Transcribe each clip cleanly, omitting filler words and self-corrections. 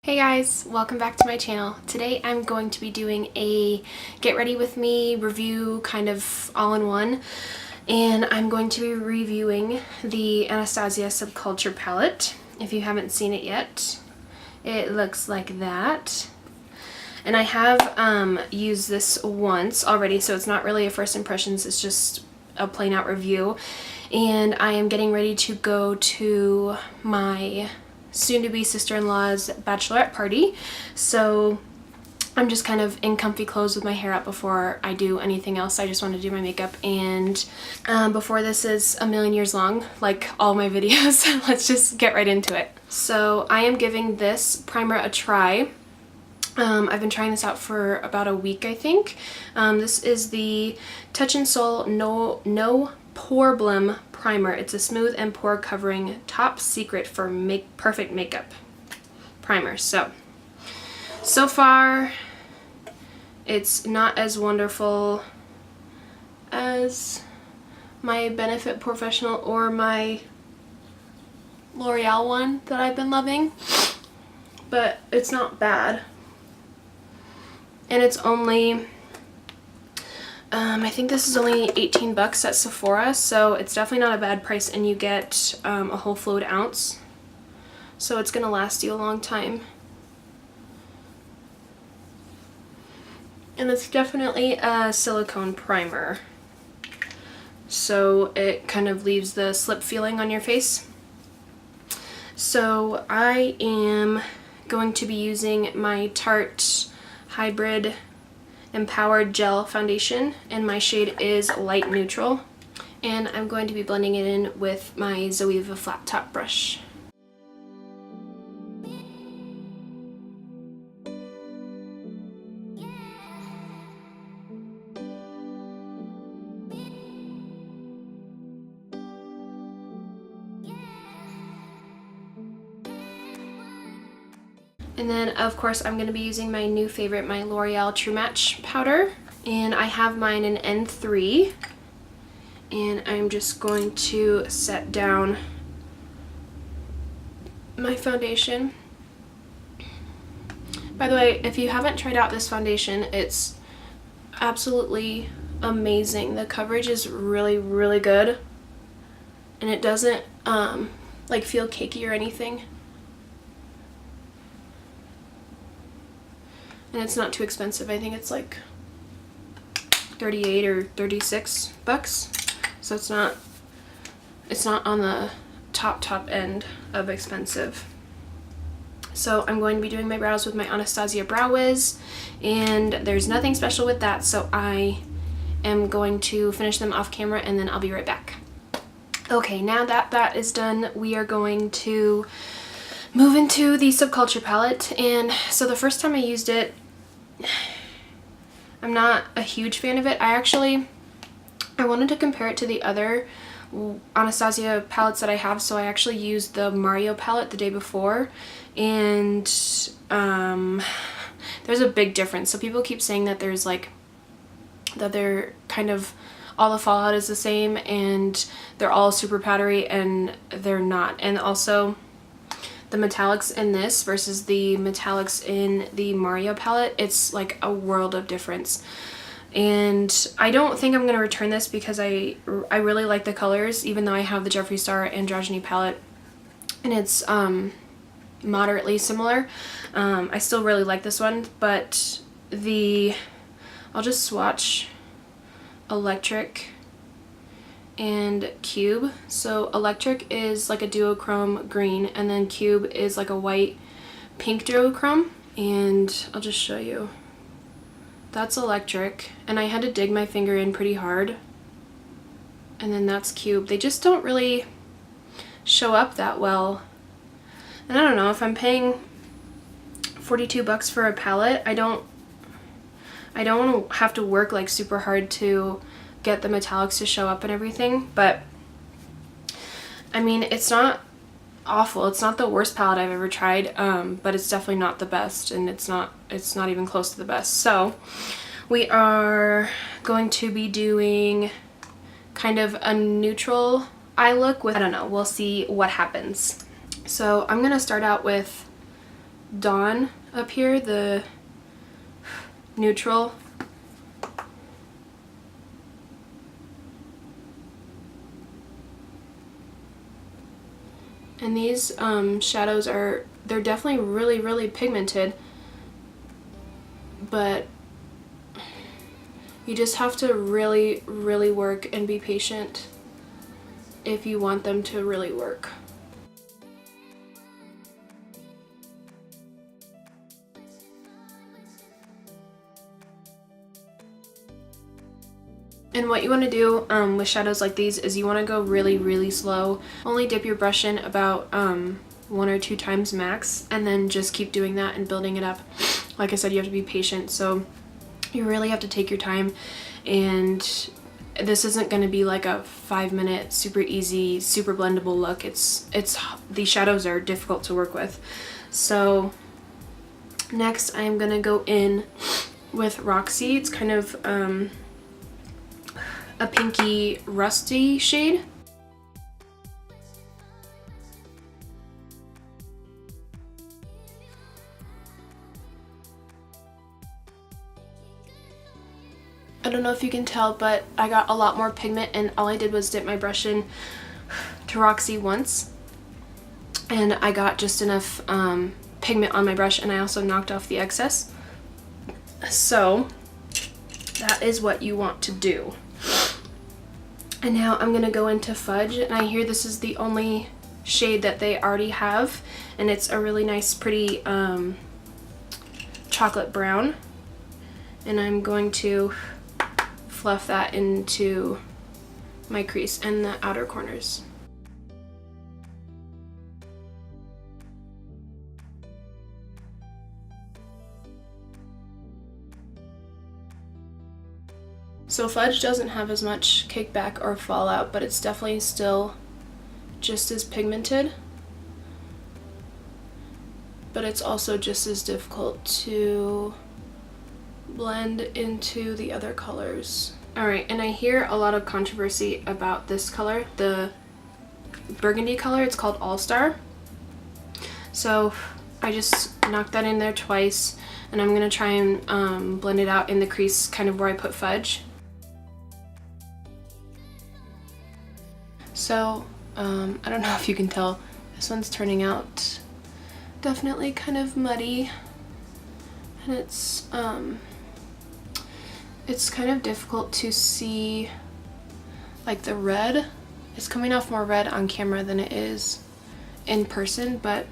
Hey guys, welcome back to my channel. Today I'm going to be doing a get ready with me review, kind of all in one, and I'm going to be reviewing the Anastasia Subculture palette. If you haven't seen it yet, it looks like that. And I have used this once already, so it's not really a first impressions, it's just a plain out review. And I am getting ready to go to my soon-to-be sister-in-law's bachelorette party, so I'm just kind of in comfy clothes with my hair up before I do anything else. I just want to do my makeup, and before this is a million years long, like all my videos, let's just get right into it. So I am giving this primer a try. I've been trying this out for about a week, I think. This is the Touch in Sol No Poreblem primer. It's a smooth and pore covering top secret for perfect makeup primer. So far it's not as wonderful as my Benefit Professional or my L'Oreal one that I've been loving, but it's not bad. And it's only I think this is only 18 bucks at Sephora, so it's definitely not a bad price, and you get a whole fluid ounce, so it's gonna last you a long time. And it's definitely a silicone primer, so it kind of leaves the slip feeling on your face. So I am going to be using my Tarte Hybrid Empowered Gel Foundation, and my shade is Light Neutral, and I'm going to be blending it in with my Zoeva flat top brush. And then, of course, I'm going to be using my new favorite, my L'Oreal True Match powder. And I have mine in N3. And I'm just going to set down my foundation. By the way, if you haven't tried out this foundation, it's absolutely amazing. The coverage is really, really good. And it doesn't like feel cakey or anything. And it's not too expensive. I think it's like 38 or 36 bucks. So it's not on the top end of expensive. So I'm going to be doing my brows with my Anastasia Brow Wiz, and there's nothing special with that, so I am going to finish them off camera and then I'll be right back. Okay, now that that is done, we are going to move into the Subculture palette. And so the first time I used it, I'm not a huge fan of it. I wanted to compare it to the other Anastasia palettes that I have, so I actually used the Mario palette the day before, and there's a big difference. So people keep saying that there's like, that they're kind of, all the fallout is the same and they're all super powdery, and they're not. And also the metallics in this versus the metallics in the Mario palette, it's like a world of difference. And I don't think I'm going to return this because I really like the colors, even though I have the Jeffree Star Androgyny palette and it's moderately similar. I still really like this one, but I'll just swatch Electric and Cube. So Electric is like a duochrome green, and then Cube is like a white pink duochrome, and I'll just show you. That's Electric, and I had to dig my finger in pretty hard, and then that's Cube. They just don't really show up that well, and I don't know, if I'm paying 42 bucks for a palette, I don't want to have to work like super hard to get the metallics to show up and everything. But I mean, it's not awful. It's not the worst palette I've ever tried, but it's definitely not the best, and it's not even close to the best. So we are going to be doing kind of a neutral eye look with, I don't know, we'll see what happens. So I'm gonna start out with Dawn up here, the neutral. And these shadows they're definitely really, really pigmented, but you just have to really, really work and be patient if you want them to really work. And what you want to do with shadows like these is you want to go really, really slow. Only dip your brush in about 1 or 2 times max, and then just keep doing that and building it up. Like I said, you have to be patient, so you really have to take your time, and this isn't going to be like a 5-minute super easy, super blendable look. These shadows are difficult to work with. So next I'm going to go in with Roxy. It's kind of a pinky rusty shade. I don't know if you can tell, but I got a lot more pigment, and all I did was dip my brush in to Roxy once, and I got just enough pigment on my brush, and I also knocked off the excess. So that is what you want to do. And now I'm gonna go into Fudge, and I hear this is the only shade that they already have, and it's a really nice, pretty chocolate brown. And I'm going to fluff that into my crease and the outer corners. So Fudge doesn't have as much kickback or fallout, but it's definitely still just as pigmented. But it's also just as difficult to blend into the other colors. Alright, and I hear a lot of controversy about this color, the burgundy color. It's called All Star. So I just knocked that in there twice, and I'm gonna try and blend it out in the crease, kind of where I put Fudge. So I don't know if you can tell, this one's turning out definitely kind of muddy, and it's kind of difficult to see, like the red. It's coming off more red on camera than it is in person, but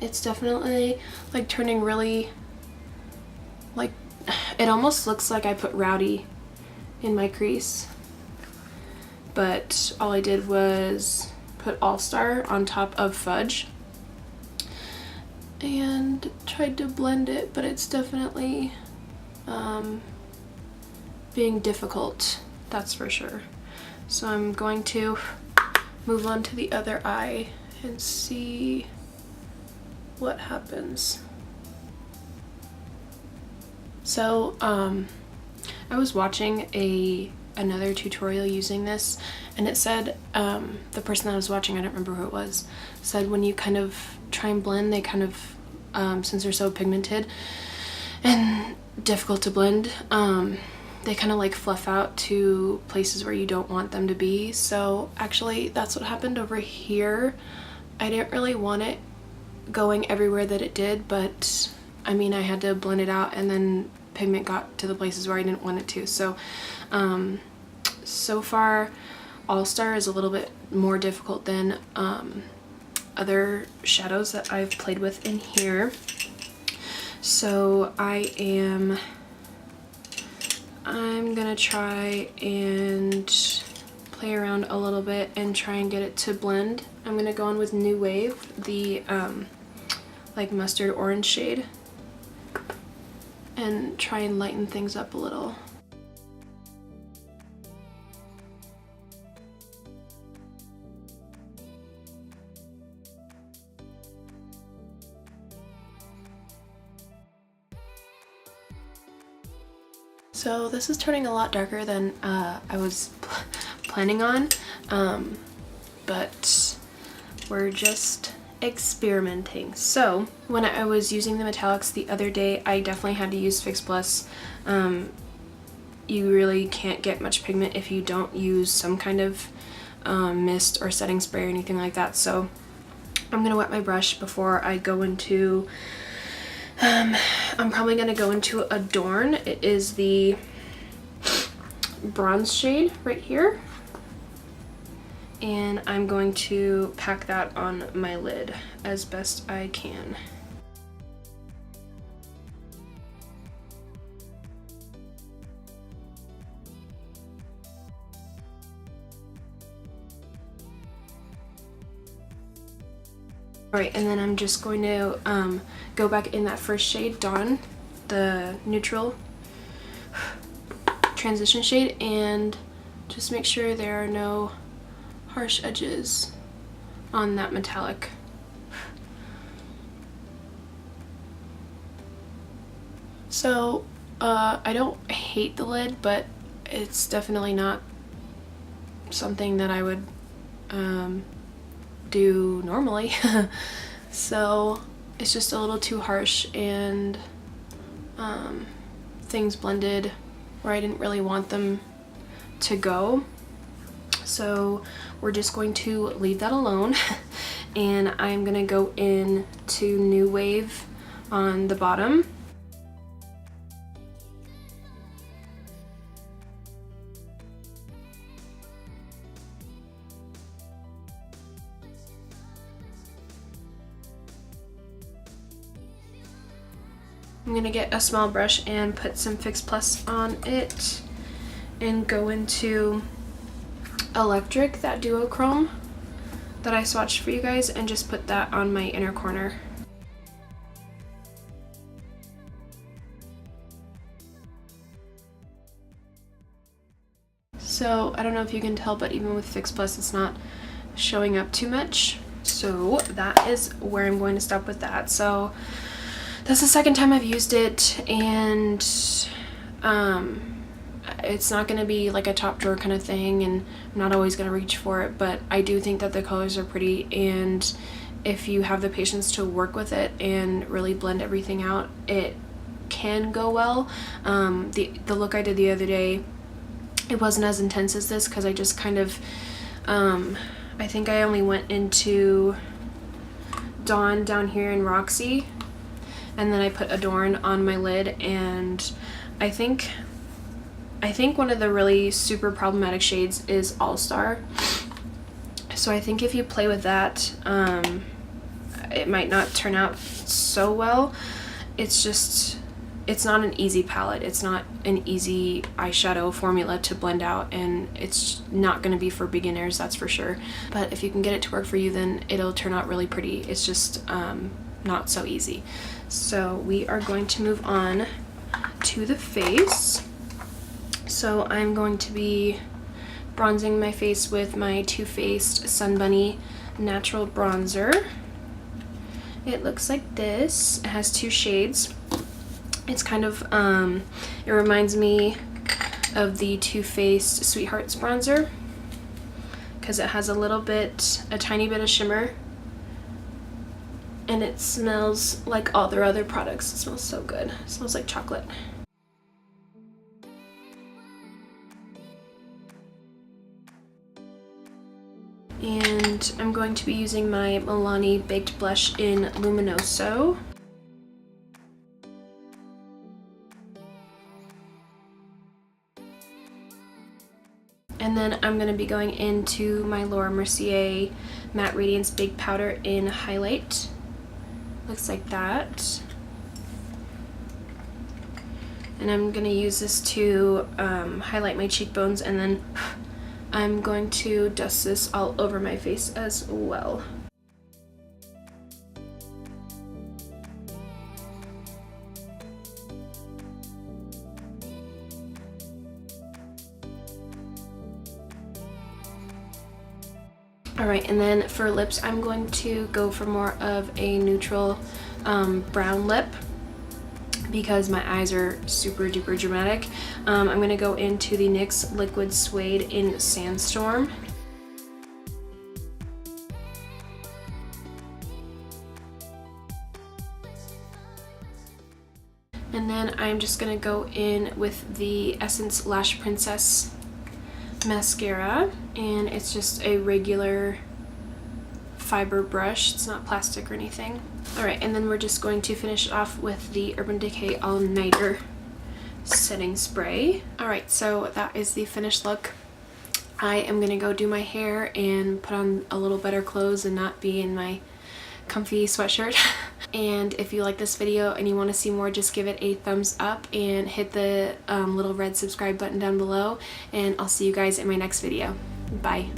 it's definitely like turning really, like, it almost looks like I put Rowdy in my crease. But all I did was put All Star on top of Fudge and tried to blend it, but it's definitely being difficult, that's for sure. So I'm going to move on to the other eye and see what happens. So I was watching another tutorial using this, and it said, the person that I was watching, I don't remember who it was, said when you kind of try and blend, they kind of, since they're so pigmented and difficult to blend, they kind of like fluff out to places where you don't want them to be. So actually that's what happened over here. I didn't really want it going everywhere that it did, but I mean, I had to blend it out, and then pigment got to the places where I didn't want it to. So so far All Star is a little bit more difficult than other shadows that I've played with in here. So I'm gonna try and play around a little bit and try and get it to blend. I'm gonna go on with New Wave, the like mustard orange shade, and try and lighten things up a little. So this is turning a lot darker than I was planning on, but we're just experimenting. So when I was using the metallics the other day, I definitely had to use Fix Plus. You really can't get much pigment if you don't use some kind of mist or setting spray or anything like that. So I'm gonna wet my brush before I go into, I'm probably gonna go into Adorn. It is the bronze shade right here. And I'm going to pack that on my lid as best I can. Alright, and then I'm just going to go back in that first shade, Dawn, the neutral transition shade, and just make sure there are no harsh edges on that metallic. So I don't hate the lid, but it's definitely not something that I would do normally. So it's just a little too harsh, and things blended where I didn't really want them to go. So we're just going to leave that alone. And I'm gonna go in to New Wave on the bottom. I'm gonna get a small brush and put some Fix Plus on it and go into Electric, that duochrome that I swatched for you guys, and just put that on my inner corner. So I don't know if you can tell, but even with Fix Plus it's not showing up too much. So that is where I'm going to stop with that. So that's the second time I've used it, and it's not going to be like a top drawer kind of thing, and I'm not always going to reach for it, but I do think that the colors are pretty, and if you have the patience to work with it and really blend everything out, it can go well. The look I did the other day, it wasn't as intense as this because I just kind of, I think I only went into Dawn down here in Roxy, and then I put Adorn on my lid, and I think one of the really super problematic shades is All Star. So I think if you play with that, it might not turn out so well. It's just, it's not an easy palette. It's not an easy eyeshadow formula to blend out, and it's not going to be for beginners, that's for sure. But if you can get it to work for you, then it'll turn out really pretty. It's just not so easy. So we are going to move on to the face. So I'm going to be bronzing my face with my Too Faced Sun Bunny Natural Bronzer. It looks like this. It has two shades. It's kind of, it reminds me of the Too Faced Sweethearts bronzer because it has a tiny bit of shimmer, and it smells like all their other products. It smells so good. It smells like chocolate. And I'm going to be using my Milani Baked Blush in Luminoso. And then I'm going to be going into my Laura Mercier Matte Radiance Baked Powder in Highlight. Looks like that. And I'm going to use this to highlight my cheekbones, and then I'm going to dust this all over my face as well. Alright, and then for lips, I'm going to go for more of a neutral brown lip because my eyes are super duper dramatic. I'm going to go into the NYX Liquid Suede in Sandstorm. And then I'm just gonna go in with the Essence Lash Princess mascara, and it's just a regular fiber brush. It's not plastic or anything. Alright, and then we're just going to finish off with the Urban Decay All Nighter setting spray. Alright, so that is the finished look. I am gonna go do my hair and put on a little better clothes and not be in my comfy sweatshirt. And if you like this video and you want to see more, just give it a thumbs up and hit the little red subscribe button down below, and I'll see you guys in my next video. Bye.